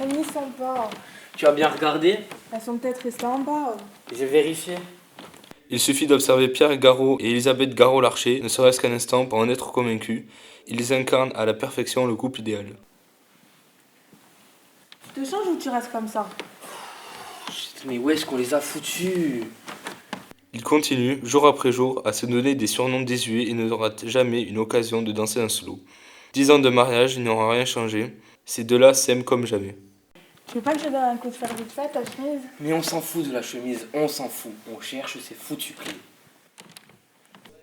chemises sont pas. Tu as bien regardé? Elles sont peut-être restées en bas. J'ai vérifié. Il suffit d'observer Pierre Garot et Elisabeth Garot-Larcher, ne serait-ce qu'un instant, pour en être convaincu. Ils incarnent à la perfection le couple idéal. Tu te changes ou tu restes comme ça? Mais où est-ce qu'on les a foutus? Ils continuent, jour après jour, à se donner des surnoms désuets et ne ratent jamais une occasion de danser un solo. 10 ans de mariage, il n'aura rien changé. Ces deux-là s'aiment comme jamais. Tu veux pas que je donne un coup de fer vite fait, ta chemise? Mais on s'en fout de la chemise, on s'en fout. On cherche ces foutus clés.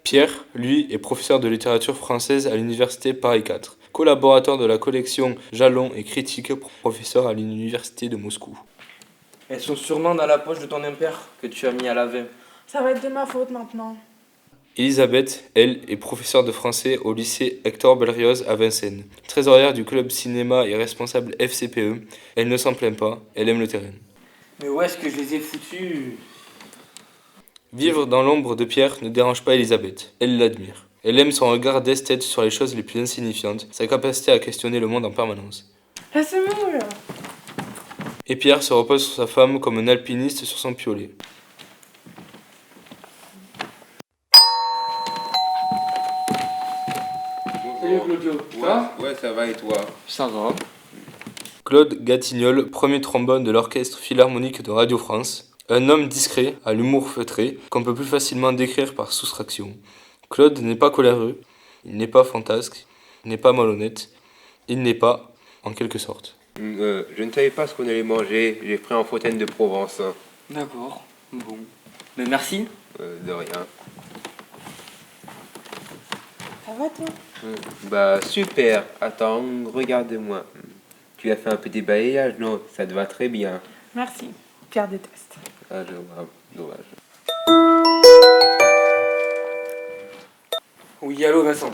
Pierre, lui, est professeur de littérature française à l'université Paris 4, collaborateur de la collection Jalons et Critique, professeur à l'université de Moscou. Elles sont sûrement dans la poche de ton impair que tu as mis à laver. Ça va être de ma faute maintenant. Elisabeth, elle, est professeure de français au lycée Hector Belrioz à Vincennes. Trésorière du club cinéma et responsable FCPE, elle ne s'en plaint pas, elle aime le terrain. Mais où est-ce que je les ai foutus? Vivre dans l'ombre de Pierre ne dérange pas Elisabeth, elle l'admire. Elle aime son regard d'esthète sur les choses les plus insignifiantes, sa capacité à questionner le monde en permanence. Là, c'est moule. Et Pierre se repose sur sa femme comme un alpiniste sur son piolet. Salut Claudio, ça va? Ouais, ça va et toi? Ça va. Claude Gatignol, premier trombone de l'Orchestre Philharmonique de Radio France. Un homme discret, à l'humour feutré, qu'on peut plus facilement décrire par soustraction. Claude n'est pas coléreux, il n'est pas fantasque, il n'est pas malhonnête, il n'est pas, en quelque sorte. Je ne savais pas ce qu'on allait manger, j'ai pris en fontaine de Provence. D'accord, bon. Mais merci. De rien. Ça va, toi? Bah super, attends, regarde-moi. Tu as fait un petit balayage, non? Ça te va très bien. Merci. Pierre déteste. Ah, je vois, dommage. Oui, allô Vincent.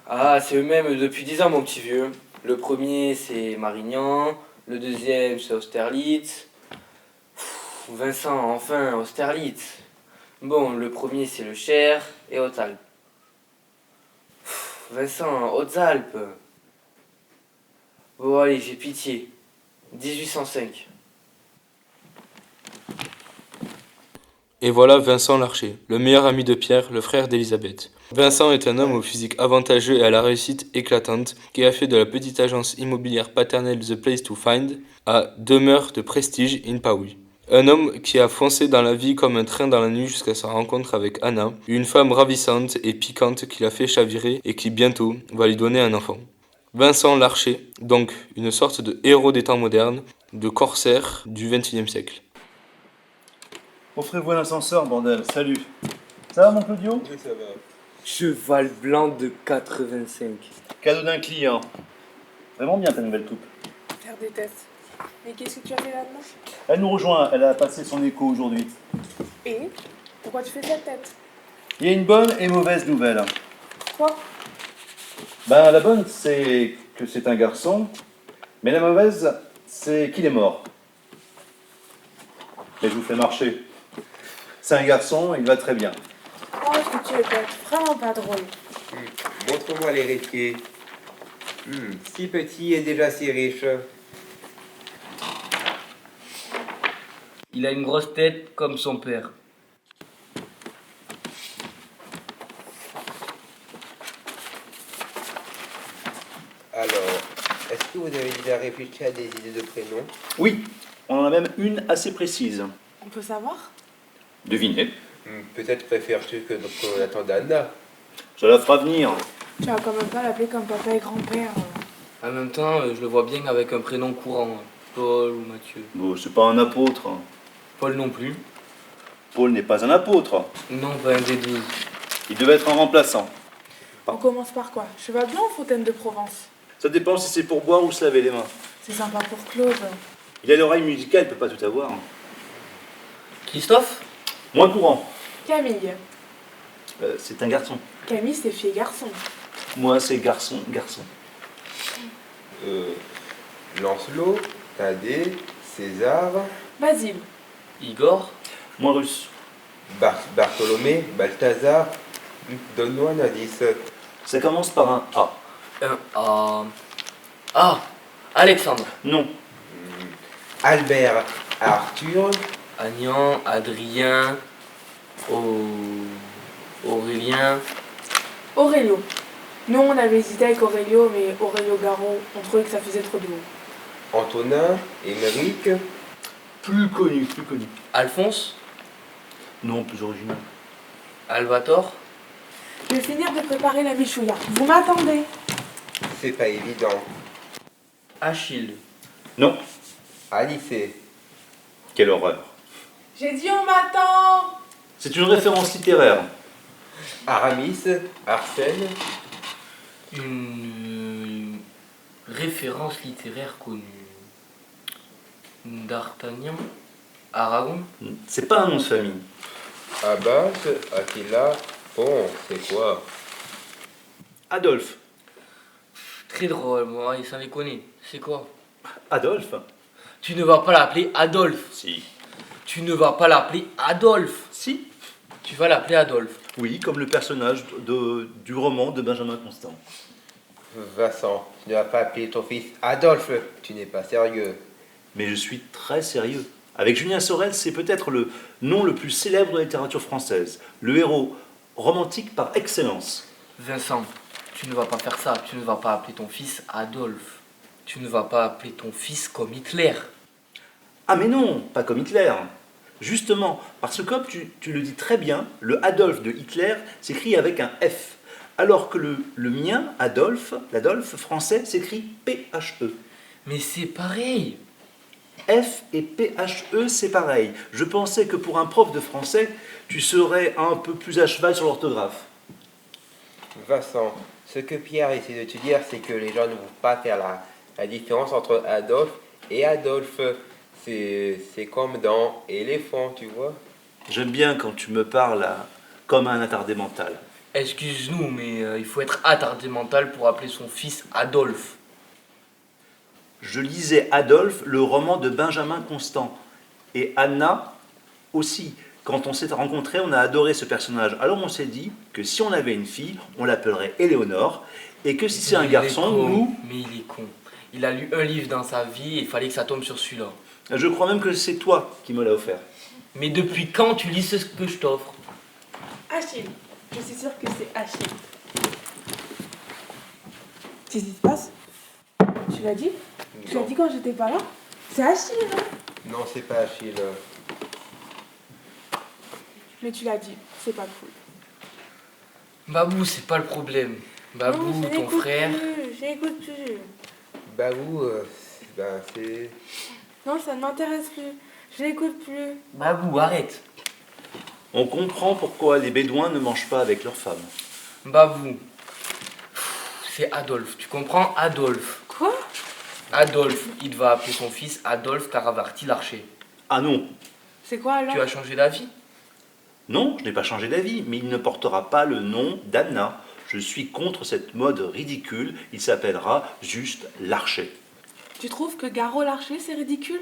Ah, c'est eux-mêmes depuis 10 ans, mon petit vieux. Le premier, c'est Marignan. Le deuxième, c'est Austerlitz. Vincent, enfin, Austerlitz. Bon, le premier, c'est le Cher et Hautes-Alpes. Vincent, Hautes-Alpes. Bon, allez, j'ai pitié. 1805. Et voilà Vincent Larcher, le meilleur ami de Pierre, le frère d'Elisabeth. Vincent est un homme au physique avantageux et à la réussite éclatante qui a fait de la petite agence immobilière paternelle The Place to Find à demeure de prestige in Paris. Un homme qui a foncé dans la vie comme un train dans la nuit jusqu'à sa rencontre avec Anna, une femme ravissante et piquante qui l'a fait chavirer et qui bientôt va lui donner un enfant. Vincent Larcher, donc une sorte de héros des temps modernes, de corsaire du XXIe siècle. Offrez-vous un ascenseur, bordel. Salut. Ça va, mon Claudio? Oui, ça va. Cheval blanc de 85. Cadeau d'un client. Vraiment bien ta nouvelle coupe. Pierre déteste. Mais qu'est-ce que tu as fait là-dedans? Elle nous rejoint, elle a passé son écho aujourd'hui. Et? Pourquoi tu fais cette tête? Il y a une bonne et mauvaise nouvelle. Quoi? Ben, la bonne, c'est que c'est un garçon. Mais la mauvaise, c'est qu'il est mort. Mais je vous fais marcher. C'est un garçon, il va très bien. Oh, ce que tu es bête. Vraiment pas drôle. Montre-moi l'héritier. Si petit et déjà si riche. Il a une grosse tête comme son père. Alors, est-ce que vous avez déjà réfléchi à des idées de prénoms? Oui, on en a même une assez précise. On peut savoir? Devinez. Peut-être préfères-tu que qu'on attende Anna? Ça la fera venir. Tu vas quand même pas l'appeler comme papa et grand-père. En même temps, je le vois bien avec un prénom courant. Paul ou Mathieu. Bon, c'est pas un apôtre. Paul non plus. Paul n'est pas un apôtre. Non, pas un des 12. Il devait être un remplaçant. On commence par quoi? Cheval blanc ou fontaine de Provence? Ça dépend si c'est pour boire ou se laver les mains. C'est sympa pour Claude. Il a l'oreille musicale, il peut pas tout avoir. Christophe? Moins courant. Camille. C'est un garçon. Camille, c'est fille et garçon. Moi, c'est garçon. Lancelot, Thaddée, César, Basile. Igor? Moins russe. Bartholomé, Balthazar. Donne-nous un indice. Ça commence par un A. Un A. Ah! Alexandre. Non. Albert, Arthur, Agnan, Adrien, Aurélien. Aurélio. Nous, on avait hésité avec Aurélio, mais Aurélio Garo, on trouvait que ça faisait trop de haut. Antonin, Émeric, Plus connu, plus connu. Alphonse, Non, plus original. Albator. Je vais finir de préparer la michouilla. Vous m'attendez? c'est pas évident. Achille. Non, Alice, quelle horreur. J'ai dit on m'attend! C'est une référence littéraire. Aramis, Arsène, Une référence littéraire connue. D'Artagnan. Aragon. C'est pas un nom de famille. Abbas, Attila. Bon, c'est quoi? Adolphe. Très drôle, moi, il s'en les connaît. C'est quoi? Adolphe? Tu ne vas pas l'appeler Adolphe. Si. Tu ne vas pas l'appeler Adolphe. Si. Tu vas l'appeler Adolphe. Oui, comme le personnage du roman de Benjamin Constant. Vincent, tu ne vas pas appeler ton fils Adolphe, tu n'es pas sérieux. Mais je suis très sérieux. Avec Julien Sorel, c'est peut-être le nom le plus célèbre de la littérature française. Le héros romantique par excellence. Vincent, tu ne vas pas faire ça. Tu ne vas pas appeler ton fils Adolphe. Tu ne vas pas appeler ton fils comme Hitler. Ah mais non, pas comme Hitler. Justement, parce que comme tu le dis très bien, le Adolphe de Hitler s'écrit avec un F. Alors que le mien, Adolphe, l'Adolphe français, s'écrit P-H-E. Mais c'est pareil. F et P-H-E, c'est pareil. Je pensais que pour un prof de français, tu serais un peu plus à cheval sur l'orthographe. Vincent, ce que Pierre essaie de te dire, c'est que les gens ne vont pas faire la différence entre Adolphe et Adolphe. C'est comme dans éléphant, tu vois. J'aime bien quand tu me parles comme un attardé mental. Excuse-nous, mais il faut être attardé mental pour appeler son fils Adolphe. Je lisais Adolphe, le roman de Benjamin Constant. Et Anna aussi. Quand on s'est rencontrés, on a adoré ce personnage. Alors on s'est dit que si on avait une fille, on l'appellerait Éléonore. Et que si c'est un Il est garçon, con. nous... Mais il est con. Il a lu un livre dans sa vie et il fallait que ça tombe sur celui-là. Je crois même que c'est toi qui me l'as offert. Mais depuis quand tu lis ce que je t'offre? Achille. Je suis sûre que c'est Achille. Qu'est-ce qui se passe? Tu l'as dit? Tu l'as Non. dit quand j'étais pas là? C'est Achille, non? Non, c'est pas Achille. Mais tu l'as dit, c'est pas cool. Babou, c'est pas le problème. Babou, Non, je ton n'écoute frère. plus, je n'écoute plus. Babou, ben c'est... Non, ça ne m'intéresse plus. Je n'écoute plus. Babou, arrête. On comprend pourquoi les Bédouins ne mangent pas avec leurs femmes. Babou. C'est Adolphe. Tu comprends? Adolphe. Quoi? Adolphe. Il va appeler son fils Adolphe Caravarti Larcher. Ah non, C'est quoi alors? Tu as changé d'avis? non, je n'ai pas changé d'avis, mais il ne portera pas le nom d'Anna. Je suis contre cette mode ridicule, il s'appellera juste Larcher. Tu trouves que Garo Larcher, c'est ridicule?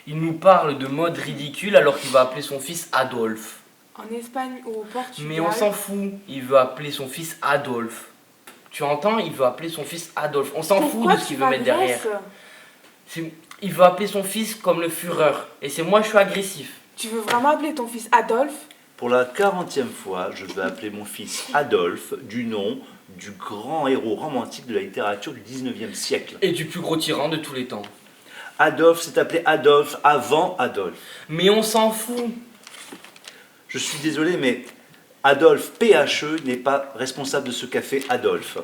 Il nous parle de mode ridicule alors qu'il va appeler son fils Adolphe. En Espagne ou au Portugal? Mais on s'en fout. Il veut appeler son fils Adolphe. Tu entends? Il veut appeler son fils Adolphe. On s'en fout Pourquoi de ce tu qu'il veut mettre derrière. m'agresses? Il veut appeler son fils comme le Führer. Et c'est moi, je suis agressif. Tu veux vraiment appeler ton fils Adolphe? Pour la 40e fois, je vais appeler mon fils Adolphe du nom du grand héros romantique de la littérature du 19e siècle. Et du plus gros tyran de tous les temps. Adolphe s'est appelé Adolphe avant Adolphe. Mais on s'en fout. Je suis désolé, mais Adolphe PHE n'est pas responsable de ce qu'a fait Adolphe.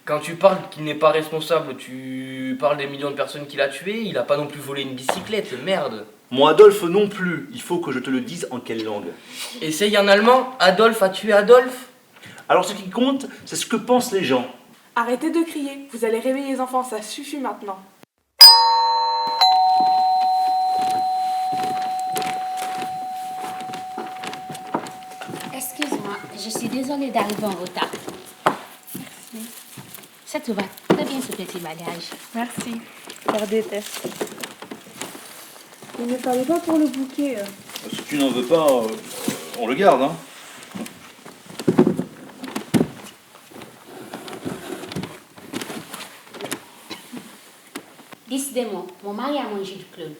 Quand tu parles qu'il n'est pas responsable, tu parles des millions de personnes qu'il a tuées. Il a pas non plus volé une bicyclette, merde. Mon Adolphe non plus, il faut que je te le dise en quelle langue. Essaye en allemand. Adolphe a tué Adolphe. Alors ce qui compte, c'est ce que pensent les gens. Arrêtez de crier, vous allez réveiller les enfants, ça suffit maintenant. Excuse-moi, je suis désolée d'arriver en retard. Ça te va très bien ce petit bagage. Merci, je leur déteste. Il ne fallait pas pour le bouquet. Si tu n'en veux pas, on le garde, hein. Décidément, mon mari a mangé du clone.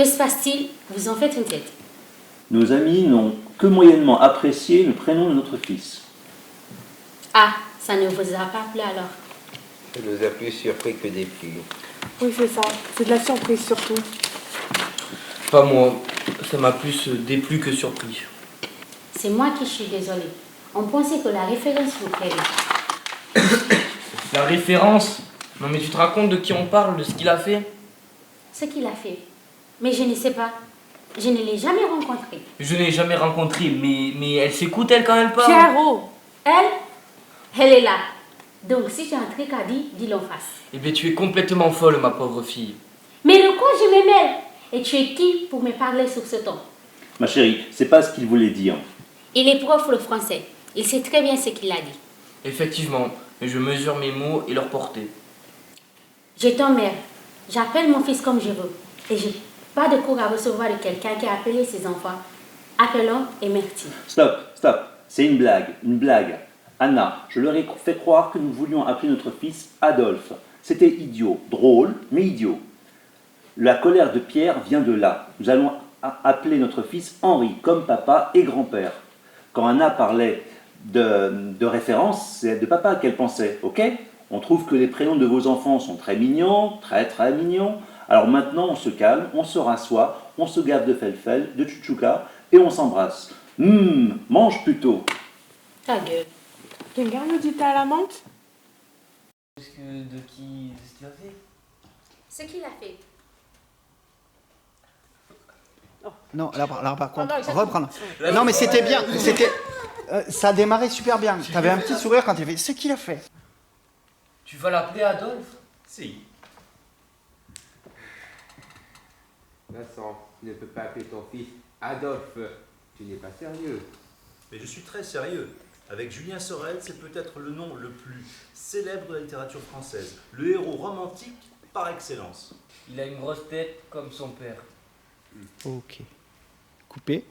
Que se passe-t-il? Vous en faites une tête. Nos amis n'ont que moyennement apprécié le prénom de notre fils. Ah, ça ne vous a pas plu alors? Ça nous a plus surpris que déplu. Oui, c'est ça. C'est de la surprise surtout. Pas moi, ça m'a plus déplu que surpris. C'est moi qui suis désolée. On pensait que la référence vous plairait. La référence? Non mais tu te racontes de qui on parle, de ce qu'il a fait? Ce qu'il a fait. Mais je ne sais pas. Je ne l'ai jamais rencontré. Je l'ai jamais rencontrée, mais elle s'écoute elle quand elle parle. Pierre, oh! Elle est là. Donc si tu as un truc à dire, dis-le en face. Eh bien tu es complètement folle ma pauvre fille. Mais le quoi, je me mêle. Et tu es qui pour me parler sur ce ton? Ma chérie, c'est pas ce qu'il voulait dire. Il est prof de français. Il sait très bien ce qu'il a dit. Effectivement, mais je mesure mes mots et leur portée. Je t'emmerde. J'appelle mon fils comme je veux. Et j'ai pas de cours à recevoir de quelqu'un qui a appelé ses enfants. Appelons et merci. Stop, stop. C'est une blague, une blague. Anna, je leur ai fait croire que nous voulions appeler notre fils Adolphe. C'était idiot, drôle, mais idiot. La colère de Pierre vient de là. Nous allons appeler notre fils Henri, comme papa et grand-père. Quand Anna parlait de référence, c'est de papa qu'elle pensait, ok? On trouve que les prénoms de vos enfants sont très mignons, très très mignons. Alors maintenant, on se calme, on se rassoit, on se gave de felfel, de chouchouka, et on s'embrasse. Mange plutôt. Ta gueule. Quelqu'un me dit t'as la menthe? De qui ce qu'il a fait? Ce qu'il a fait. Non, là par contre, non, exactement. reprendre. Non, mais c'était bien. Ça a démarré super bien. T'avais un petit sourire quand tu as fait ce qu'il a fait. Tu vas l'appeler Adolphe? Si. Vincent, tu ne peux pas appeler ton fils Adolphe. Tu n'es pas sérieux. Mais je suis très sérieux. Avec Julien Sorel, c'est peut-être le nom le plus célèbre de la littérature française. Le héros romantique par excellence. Il a une grosse tête comme son père. Ok. Coupé.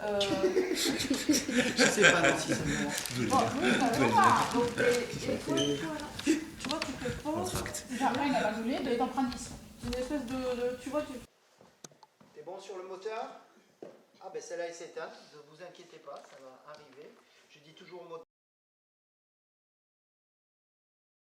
Je sais pas si ça me Bon, oui, ça va. Donc, tu vois, tu te poses. Jamais il a la gueulée, il t'en prend 10. C'est une espèce de. Tu vois, tu. T'es bon sur le moteur? Ah ben celle-là elle s'éteint, ne vous inquiétez pas, ça va arriver. Je dis toujours au moteur.